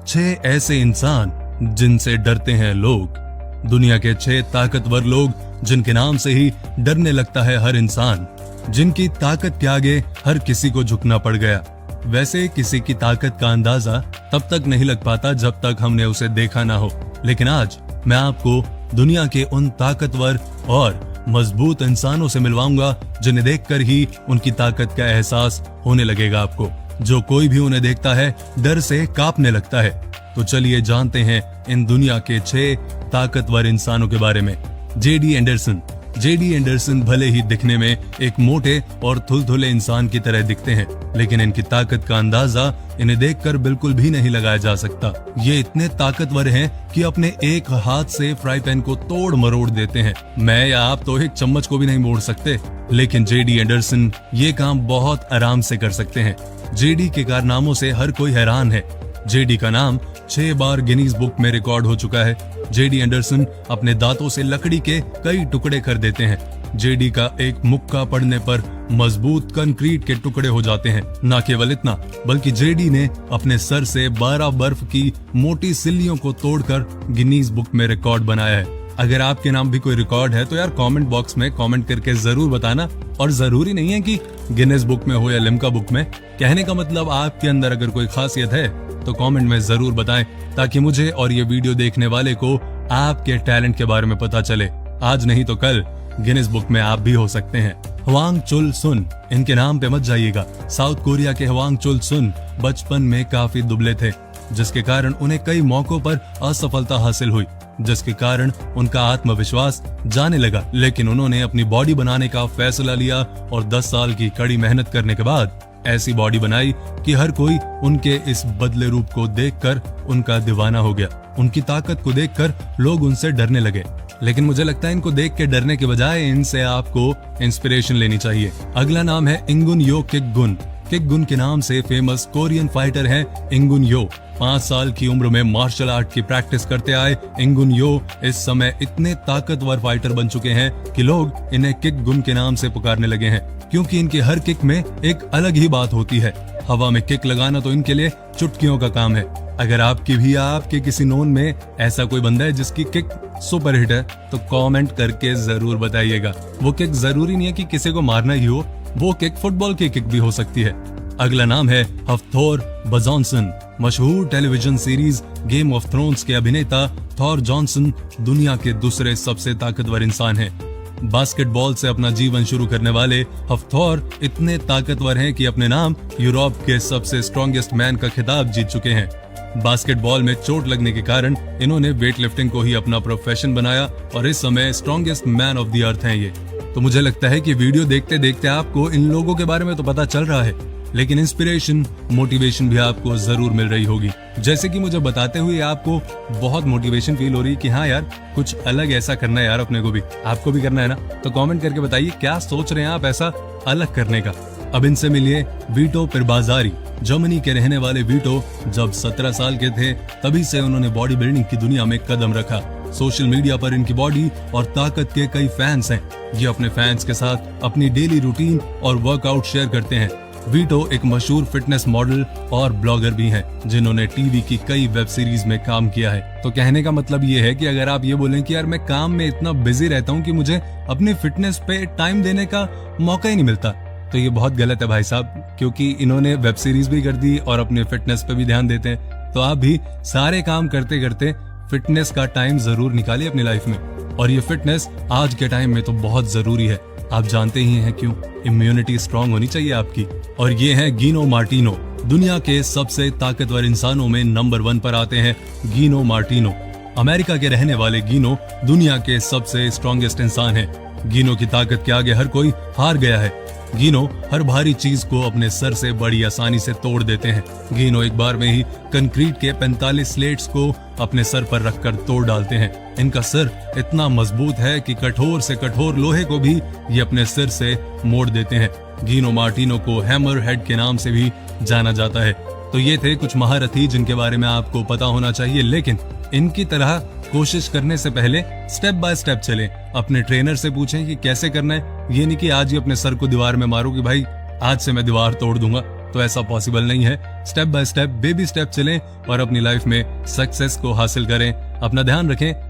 6 ऐसे इंसान जिनसे डरते हैं लोग। दुनिया के 6 ताकतवर लोग जिनके नाम से ही डरने लगता है हर इंसान, जिनकी ताकत के आगे हर किसी को झुकना पड़ गया। वैसे किसी की ताकत का अंदाजा तब तक नहीं लग पाता जब तक हमने उसे देखा ना हो, लेकिन आज मैं आपको दुनिया के उन ताकतवर और मजबूत इंसानों से मिलवाऊंगा जिन्हें देखकर ही उनकी ताकत का एहसास होने लगेगा आपको। जो कोई भी उन्हें देखता है डर से कांपने लगता है। तो चलिए जानते हैं इन दुनिया के 6 ताकतवर इंसानों के बारे में। JD Anderson. जेडी एंडरसन भले ही दिखने में एक मोटे और थुलथुले इंसान की तरह दिखते हैं, लेकिन इनकी ताकत का अंदाजा इन्हें देखकर बिल्कुल भी नहीं लगाया जा सकता। ये इतने ताकतवर हैं कि अपने एक हाथ से फ्राई पैन को तोड़ मरोड़ देते हैं। मैं या आप तो एक चम्मच को भी नहीं मोड़ सकते, लेकिन जेडी एंडरसन ये काम बहुत आराम से कर सकते हैं। जेडी के कारनामों से हर कोई हैरान है। जेडी का नाम 6 बार गिनीज बुक में रिकॉर्ड हो चुका है। जेडी एंडरसन अपने दांतों से लकड़ी के कई टुकड़े कर देते हैं। जेडी का एक मुक्का पड़ने पर मजबूत कंक्रीट के टुकड़े हो जाते हैं। न केवल इतना, बल्कि जेडी ने अपने सर से 12 बर्फ की मोटी सिल्लियों को तोड़कर गिनीज बुक में रिकॉर्ड बनाया है। अगर आपके नाम भी कोई रिकॉर्ड है तो यार कमेंट बॉक्स में कमेंट करके जरूर बताना। और जरूरी नहीं है कि गिनीज बुक में हो या लिम्का बुक में। कहने का मतलब आपके अंदर अगर कोई खासियत है तो कमेंट में जरूर बताएं, ताकि मुझे और ये वीडियो देखने वाले को आपके टैलेंट के बारे में पता चले। आज नहीं तो कल गिनीज बुक में आप भी हो सकते हैं। हवांग चुल सुन, इनके नाम पे मत जाइएगा। साउथ कोरिया के हवांग चुल सुन बचपन में काफी दुबले थे, जिसके कारण उन्हें कई मौकों पर असफलता हासिल हुई, जिसके कारण उनका आत्मविश्वास जाने लगा। लेकिन उन्होंने अपनी बॉडी बनाने का फैसला लिया और 10 साल की कड़ी मेहनत करने के बाद ऐसी बॉडी बनाई कि हर कोई उनके इस बदले रूप को देखकर उनका दीवाना हो गया। उनकी ताकत को देखकर लोग उनसे डरने लगे। लेकिन मुझे लगता है इनको देख के डरने के बजाय इनसे आपको इंस्पिरेशन लेनी चाहिए। अगला नाम है इंगुन यो किक गुन। किक गुन के नाम से फेमस कोरियन फाइटर है इंगुन यो। 5 साल की उम्र में मार्शल आर्ट की प्रैक्टिस करते आए इंगुन यो इस समय इतने ताकतवर फाइटर बन चुके हैं कि लोग इन्हें किक गुन के नाम से पुकारने लगे हैं, क्योंकि इनकी हर किक में एक अलग ही बात होती है। हवा में किक लगाना तो इनके लिए चुटकियों का काम है। अगर आपकी भी या आपके किसी नोन में ऐसा कोई बंदा है जिसकी किक सुपर हिट है तो कमेंट करके जरूर बताइएगा। वो किक जरूरी नहीं है कि किसी को मारना ही हो, वो किक फुटबॉल की किक भी हो सकती है। अगला नाम है हफ्थोर बजॉनसन। मशहूर television series game of thrones के अभिनेता थॉर जॉनसन दुनिया के दूसरे सबसे ताकतवर इंसान हैं। बास्केटबॉल से अपना जीवन शुरू करने वाले हफ्थोर इतने ताकतवर हैं कि अपने नाम यूरोप के सबसे स्ट्रॉन्गेस्ट मैन का खिताब जीत चुके हैं। बास्केटबॉल में चोट लगने के कारण इन्होंने वेट लिफ्टिंग को ही अपना प्रोफेशन बनाया और इस समय strongest man of the earth हैं ये। तो मुझे लगता है कि वीडियो देखते देखते आपको इन लोगों के बारे में तो पता चल रहा है, लेकिन इंस्पिरेशन, मोटिवेशन भी आपको जरूर मिल रही होगी। जैसे कि मुझे बताते हुए आपको बहुत मोटिवेशन फील हो रही है कि हाँ यार कुछ अलग ऐसा करना है यार, अपने को भी, आपको भी करना है ना। तो कमेंट करके बताइए क्या सोच रहे हैं आप ऐसा अलग करने का। अब इनसे मिलिए वीटो पिरबाजारी। जर्मनी के रहने वाले वीटो जब 17 साल के थे तभी से उन्होंने बॉडी बिल्डिंग की दुनिया में कदम रखा। सोशल मीडिया पर इनकी बॉडी और ताकत के कई फैंस हैं। ये अपने फैंस के साथ अपनी डेली रूटीन और वर्कआउट शेयर करते हैं। वीटो एक मशहूर फिटनेस मॉडल और ब्लॉगर भी हैं, जिन्होंने टीवी की कई वेब सीरीज में काम किया है। तो कहने का मतलब ये है कि अगर आप ये बोलें कि यार मैं काम में इतना बिजी रहता हूँ कि मुझे अपनी फिटनेस पे टाइम देने का मौका ही नहीं मिलता, तो ये बहुत गलत है भाई साहब, क्योंकि इन्होंने वेब सीरीज भी कर दी और अपने फिटनेस पे भी ध्यान देते हैं। तो आप भी सारे काम करते करते फिटनेस का टाइम जरूर निकालिए अपनी लाइफ में। और ये फिटनेस आज के टाइम में तो बहुत जरूरी है। आप जानते ही हैं क्यों, इम्यूनिटी स्ट्रांग होनी चाहिए आपकी। और ये है गिनो मार्टिनो। दुनिया के सबसे ताकतवर इंसानों में नंबर 1 पर आते हैं गिनो मार्टिनो। अमेरिका के रहने वाले गिनो दुनिया के सबसे स्ट्रॉन्गेस्ट इंसान हैं। गिनो की ताकत के आगे हर कोई हार गया है। गिनो हर भारी चीज को अपने सर से बड़ी आसानी से तोड़ देते हैं। गिनो एक बार में ही कंक्रीट के 45 स्लेट्स को अपने सर पर रखकर तोड़ डालते हैं। इनका सर इतना मजबूत है कि कठोर से कठोर लोहे को भी ये अपने सिर से मोड़ देते हैं। गिनो मार्टिनो को हैमर हेड के नाम से भी जाना जाता है। तो ये थे कुछ महारथी जिनके बारे में आपको पता होना चाहिए, लेकिन इनकी तरह कोशिश करने से पहले स्टेप बाय स्टेप चलें। अपने ट्रेनर से पूछें कि कैसे करना है। ये नहीं कि आज ही अपने सर को दीवार में मारो कि भाई आज से मैं दीवार तोड़ दूंगा। तो तो ऐसा पॉसिबल नहीं है। Step by step, baby step चलें और अपनी लाइफ में सक्सेस को हासिल करें। अपना ध्यान रखें।